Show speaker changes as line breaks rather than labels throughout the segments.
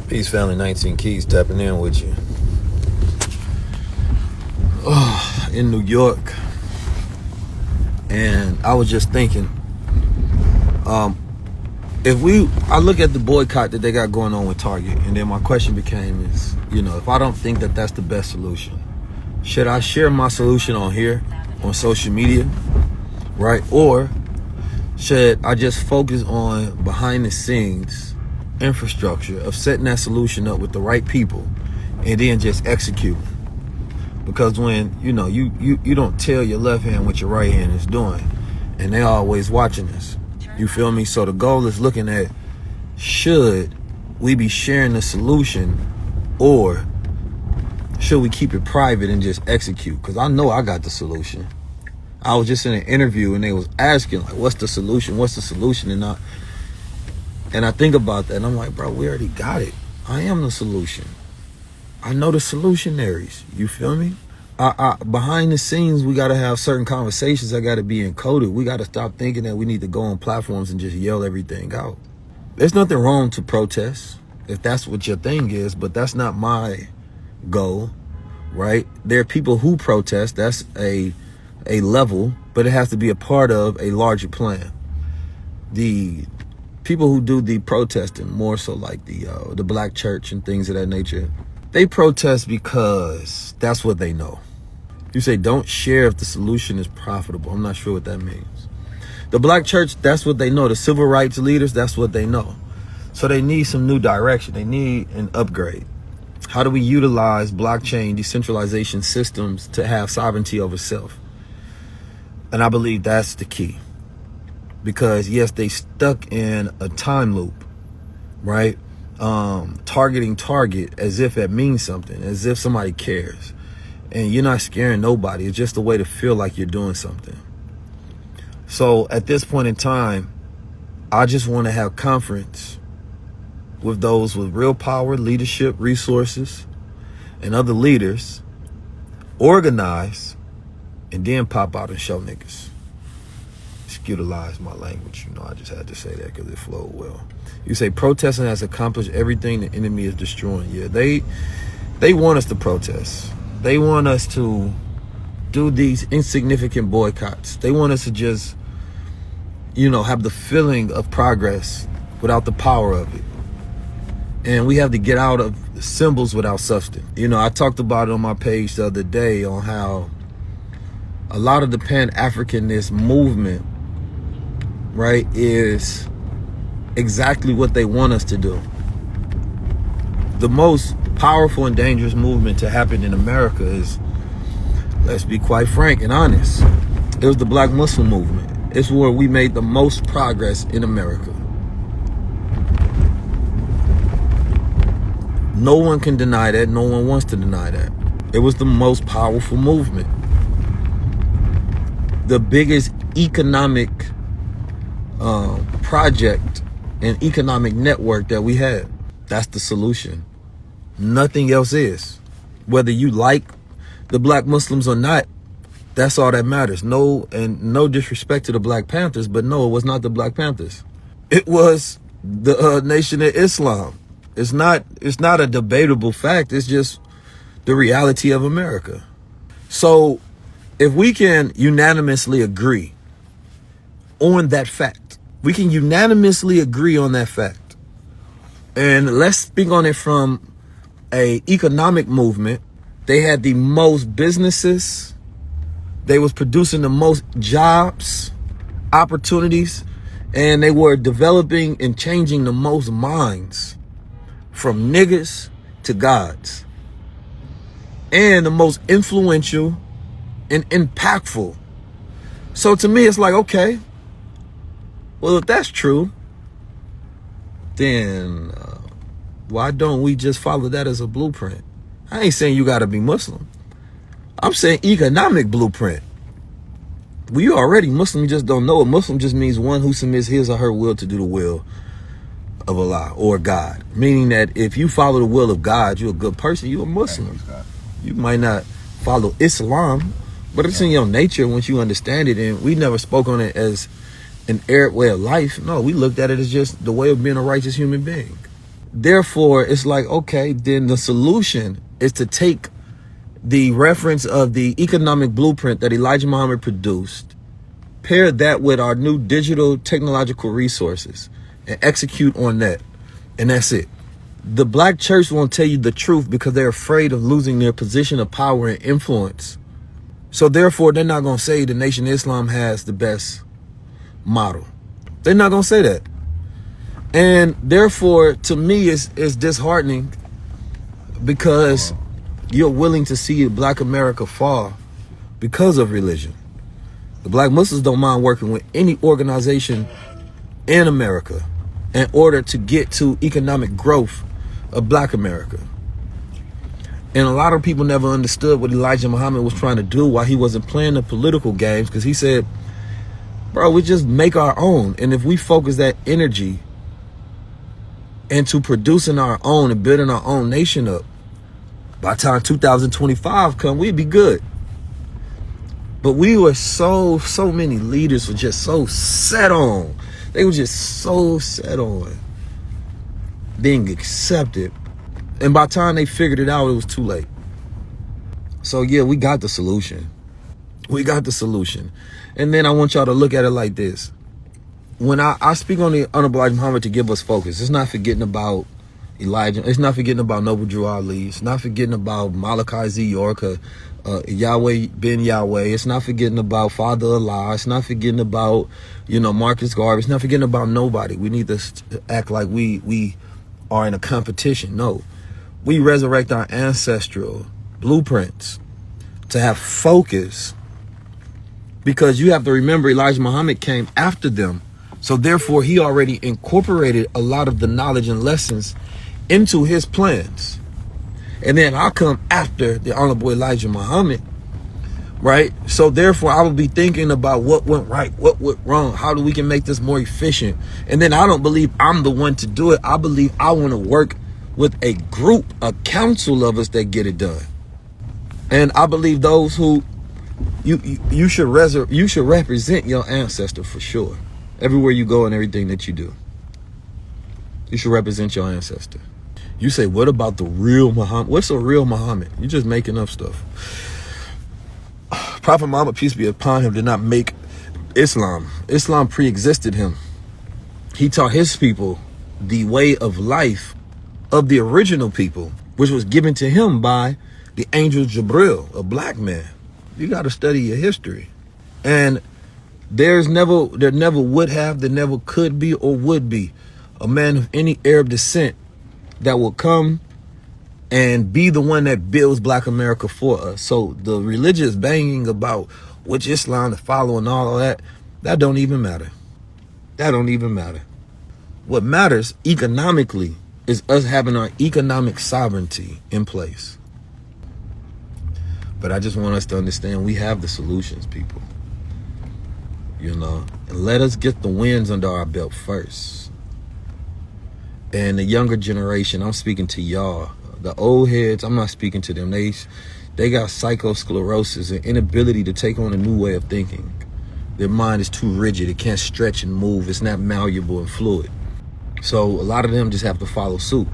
Peace Family 19 Keys tapping in with you. Oh, in New York. And I was just thinking, I look at the boycott that they got going on with Target, and then my question became is, if I don't think that that's the best solution, should I share my solution on here, on social media, right? Or should I just focus on behind the scenes infrastructure of setting that solution up with the right people and then just execute? Because when you don't tell your left hand what your right hand is doing, and they're always watching this, you feel me? So the goal is looking at, should we be sharing the solution, or should we keep it private and just execute? Because I know I got the solution. I was just in an interview and they was asking, like, what's the solution? And I think about that and I'm like, bro, we already got it. I am the solution. I know the solutionaries. You feel me? Behind the scenes, we got to have certain conversations that got to be encoded. We got to stop thinking that we need to go on platforms and just yell everything out. There's nothing wrong to protest if that's what your thing is, but that's not my goal, right? There are people who protest. That's a level, but it has to be a part of a larger plan. The people who do the protesting, more so like the black church and things of that nature, they protest because that's what they know. You say don't share if the solution is profitable. I'm not sure what that means. The black church, that's what they know. The civil rights leaders, that's what they know. So they need some new direction. They need an upgrade. How do we utilize blockchain decentralization systems to have sovereignty over self? And I believe that's the key. Because yes, they stuck in a time loop, right? Targeting Target as if it means something, as if somebody cares. And you're not scaring nobody. It's just a way to feel like you're doing something. So at this point in time, I just want to have conference with those with real power, leadership, resources, and other leaders, organize, and then pop out and show niggas. Utilize my language. I just had to say that because it flowed well. You say protesting has accomplished everything the enemy is destroying. Yeah, they want us to protest. They want us to do these insignificant boycotts. They want us to just, have the feeling of progress without the power of it. And we have to get out of symbols without substance. I talked about it on my page the other day on how a lot of the Pan-Africanist movement, right, is exactly what they want us to do. The most powerful and dangerous movement to happen in America is, let's be quite frank and honest, it was the Black Muslim movement. It's where we made the most progress in America. No one can deny that. No one wants to deny that. It was the most powerful movement. The biggest economic project and economic network that we had. That's the solution. Nothing else is. Whether you like the Black Muslims or not, that's all that matters. No disrespect to the Black Panthers, but no, it was not the Black Panthers. It was the Nation of Islam. It's not a debatable fact. It's just the reality of America. So if we can unanimously agree on that fact, we can unanimously agree on that fact. And let's speak on it from a economic movement. They had the most businesses. They was producing the most jobs, opportunities, and they were developing and changing the most minds from niggas to gods. And the most influential and impactful. So to me, it's like, okay, well, if that's true, then why don't we just follow that as a blueprint? I ain't saying you got to be Muslim. I'm saying economic blueprint. Well, you already Muslim, you just don't know it. Muslim just means one who submits his or her will to do the will of Allah or God. Meaning that if you follow the will of God, you're a good person, you're a Muslim. You might not follow Islam, but it's in your nature once you understand it. And we never spoke on it as an Arab way of life. No, we looked at it as just the way of being a righteous human being. therefore, it's like, okay, then the solution is to take the reference of the economic blueprint that Elijah Muhammad produced, pair that with our new digital technological resources, and execute on that. And that's it. The black church won't tell you the truth because they're afraid of losing their position of power and influence. So therefore, they're not going to say the Nation of Islam has the best model. They're not going to say that. And therefore, to me, it's disheartening because you're willing to see black America fall because of religion. The black Muslims don't mind working with any organization in America in order to get to economic growth of black America. And a lot of people never understood what Elijah Muhammad was trying to do while he wasn't playing the political games, because he said, bro, we just make our own. And if we focus that energy into producing our own and building our own nation up, by the time 2025 come, we'd be good. But we were so many leaders were just so set on. They were just so set on being accepted. And by the time they figured it out, it was too late. So yeah, we got the solution. We got the solution. And then I want y'all to look at it like this. When I speak on the Honorable Elijah Muhammad to give us focus, it's not forgetting about Elijah. It's not forgetting about Noble Drew Ali. It's not forgetting about Malachi Z. York, Yahweh Ben Yahweh. It's not forgetting about Father Allah. It's not forgetting about, Marcus Garvey. It's not forgetting about nobody. We need to act like we are in a competition. No. We resurrect our ancestral blueprints to have focus, because you have to remember Elijah Muhammad came after them. So therefore, he already incorporated a lot of the knowledge and lessons into his plans. And then I'll come after the Honorable Elijah Muhammad, right? So therefore, I will be thinking about what went right, what went wrong, how we can make this more efficient. And then I don't believe I'm the one to do it. I believe I want to work with a group, a council of us that get it done. And I believe those who you should represent your ancestor for sure. Everywhere you go and everything that you do, you should represent your ancestor. You say, what about the real Muhammad? What's a real Muhammad? You're just making up stuff. Prophet Muhammad, peace be upon him, did not make Islam. Islam pre-existed him. He taught his people the way of life of the original people, which was given to him by the angel Jibril, a black man. You got to study your history. And there never would have, there never could be or would be a man of any Arab descent that will come and be the one that builds black America for us. So the religious banging about which Islam to follow and all of that don't even matter. That don't even matter. What matters economically is us having our economic sovereignty in place. But I just want us to understand we have the solutions, people. And let us get the wins under our belt first. And the younger generation, I'm speaking to y'all. The old heads, I'm not speaking to them. They got psychosclerosis and inability to take on a new way of thinking. Their mind is too rigid. It can't stretch and move. It's not malleable and fluid. So a lot of them just have to follow suit.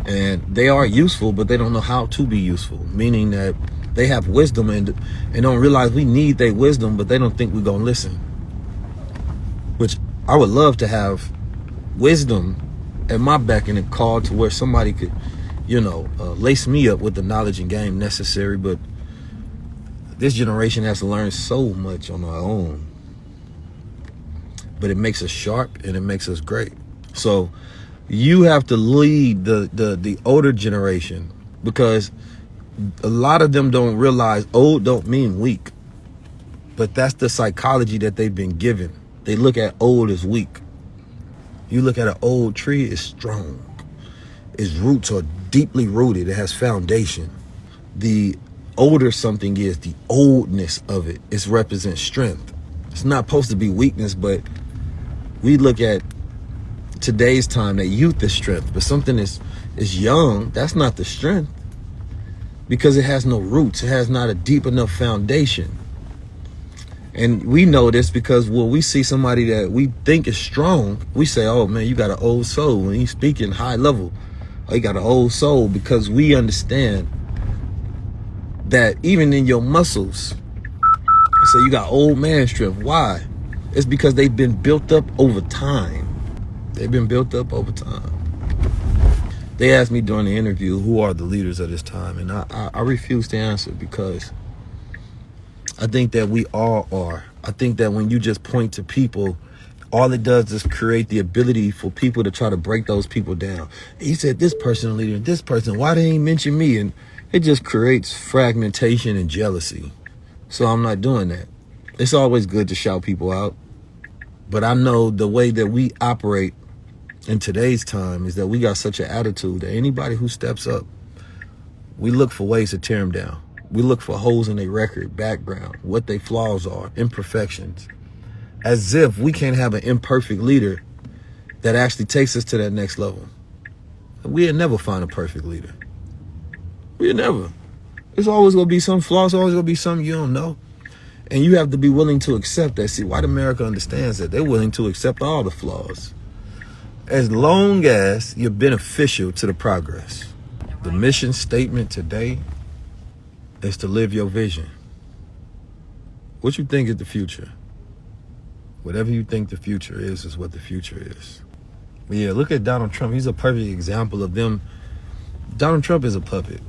And they are useful, but they don't know how to be useful. Meaning that they have wisdom and don't realize we need their wisdom, but they don't think we're going to listen. Which I would love to have wisdom at my beck and call to where somebody could, lace me up with the knowledge and game necessary. But this generation has to learn so much on our own. But it makes us sharp and it makes us great. So you have to lead the older generation, because a lot of them don't realize old don't mean weak. But that's the psychology that they've been given. They look at old as weak. You look at an old tree, it's strong. Its roots are deeply rooted. It has foundation. The older something is, the oldness of it, it represents strength. It's not supposed to be weakness, but we look at today's time that youth is strength, but something is young, that's not the strength, because it has no roots. It has not a deep enough foundation. And we know this because when we see somebody that we think is strong, we say, oh man, you got an old soul. When he's speaking high level, oh, you got an old soul, because we understand that even in your muscles, so you got old man strength. Why? It's because they've been built up over time. They've been built up over time. They asked me during the interview, who are the leaders of this time? And I refuse to answer, because I think that we all are. I think that when you just point to people, all it does is create the ability for people to try to break those people down. He said this person a leader, and this person, why they ain't mention me? And it just creates fragmentation and jealousy. So I'm not doing that. It's always good to shout people out. But I know the way that we operate in today's time is that we got such an attitude that anybody who steps up, we look for ways to tear them down. We look for holes in their record, background, what their flaws are, imperfections. As if we can't have an imperfect leader that actually takes us to that next level. We'll never find a perfect leader. We'll never. There's always going to be some flaws, always going to be something you don't know. And you have to be willing to accept that. See, white America understands that. They're willing to accept all the flaws, as long as you're beneficial to the progress. The mission statement today is to live your vision. What you think is the future? Whatever you think the future is what the future is. But yeah, look at Donald Trump. He's a perfect example of them. Donald Trump is a puppet.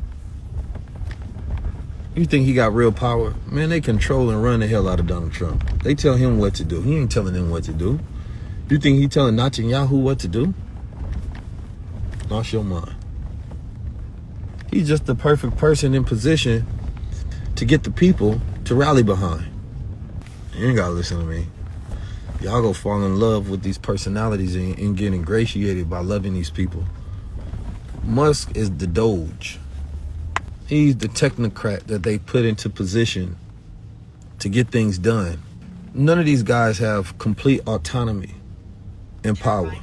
You think he got real power? Man, they control and run the hell out of Donald Trump. They tell him what to do. He ain't telling them what to do. You think he telling Netanyahu what to do? Lost your mind. He's just the perfect person in position to get the people to rally behind. You ain't gotta listen to me. Y'all go fall in love with these personalities and get ingratiated by loving these people. Musk is the Doge. He's the technocrat that they put into position to get things done. None of these guys have complete autonomy and power.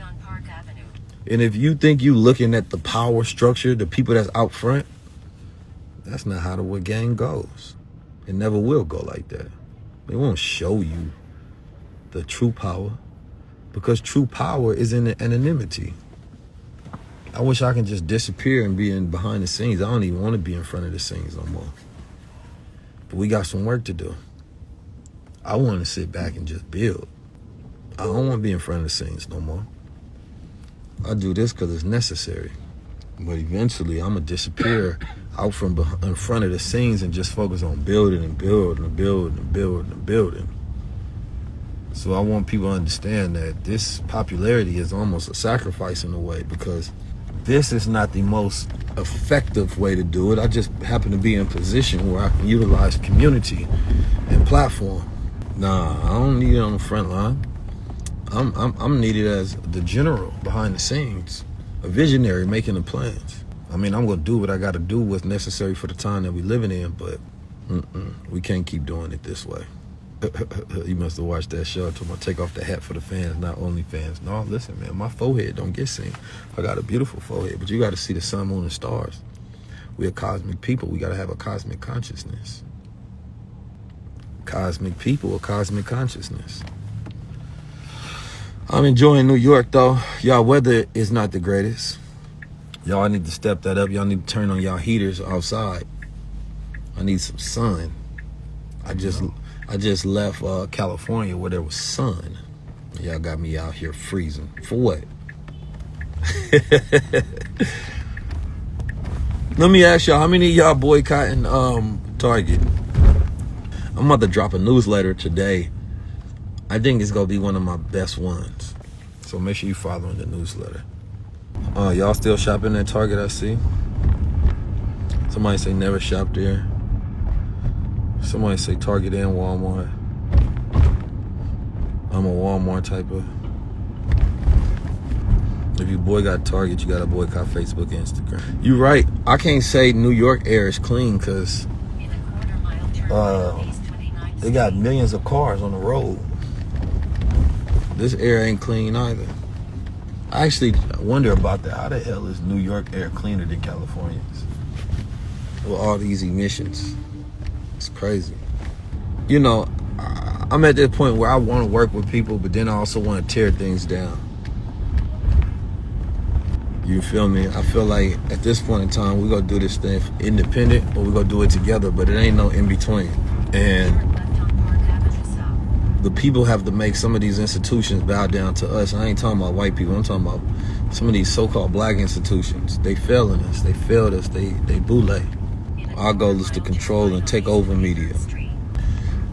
And if you think you looking at the power structure, the people that's out front, that's not how the game goes. It never will go like that. They won't show you the true power, because true power is in the anonymity. I wish I can just disappear and be in behind the scenes. I don't even want to be in front of the scenes no more. But we got some work to do. I want to sit back and just build. I don't want to be in front of the scenes no more. I do this because it's necessary. But eventually I'm going to disappear out from in front of the scenes and just focus on building and building and building and building and building. So I want people to understand that this popularity is almost a sacrifice in a way, because this is not the most effective way to do it. I just happen to be in a position where I can utilize community and platform. Nah, I don't need it on the front line. I'm needed as the general behind the scenes, a visionary making the plans. I mean, I'm gonna do what I gotta do, what's necessary for the time that we living in, but we can't keep doing it this way. You must have watched that show. I told me to take off the hat for the fans, not only fans. No, listen, man, my forehead don't get seen. I got a beautiful forehead, but you got to see the sun, moon, and stars. We're cosmic people. We got to have a cosmic consciousness. Cosmic people, a cosmic consciousness. I'm enjoying New York, though. Y'all weather is not the greatest. Y'all need to step that up. Y'all need to turn on y'all heaters outside. I need some sun. I just left California where there was sun. Y'all got me out here freezing. For what? Let me ask y'all, how many of y'all boycotting Target? I'm about to drop a newsletter today. I think it's gonna be one of my best ones. So make sure you following the newsletter. Y'all still shopping at Target, I see. Somebody say never shop there. Somebody say Target and Walmart. I'm a Walmart type of. If you boycott Target, you gotta boycott Facebook and Instagram. You right. I can't say New York air is clean because they got millions of cars on the road. This air ain't clean either. I actually wonder about that. How the hell is New York air cleaner than California's? With all these emissions. It's crazy. You know, I'm at that point where I want to work with people, but then I also want to tear things down. You feel me? I feel like at this point in time, we're going to do this thing independent, or we're going to do it together, but it ain't no in between. And the people have to make some of these institutions bow down to us. I ain't talking about white people. I'm talking about some of these so-called black institutions. They failing us. They failed us. They boule. Our goal is to control and take over media.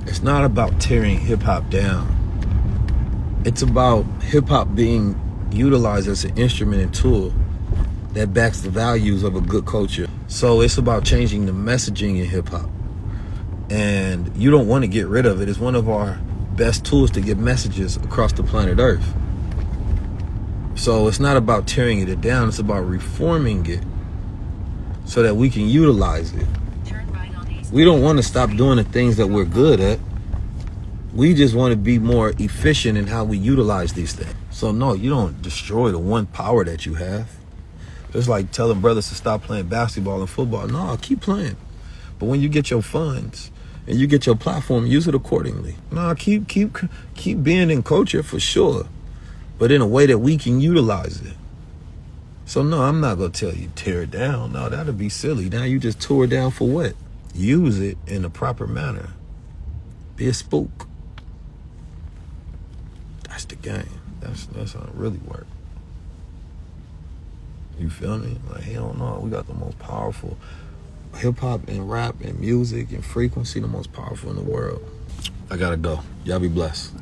It's not about tearing hip-hop down. It's about hip-hop being utilized as an instrument and tool that backs the values of a good culture. So it's about changing the messaging in hip-hop. And you don't want to get rid of it. It's one of our best tools to get messages across the planet Earth. So it's not about tearing it down. It's about reforming it so that we can utilize it. We don't want to stop doing the things that we're good at. We just want to be more efficient in how we utilize these things. So no, you don't destroy the one power that you have. It's like telling brothers to stop playing basketball and football. No, keep playing. But when you get your funds and you get your platform, use it accordingly. No, keep being in culture for sure, but in a way that we can utilize it. So no, I'm not gonna tell you tear it down. No, that'd be silly. Now you just tore it down for what? Use it in a proper manner. Be a spook. That's the game. That's how it really works. You feel me? Like, hell no, we got the most powerful hip-hop and rap and music and frequency, the most powerful in the world. I gotta go. Y'all be blessed.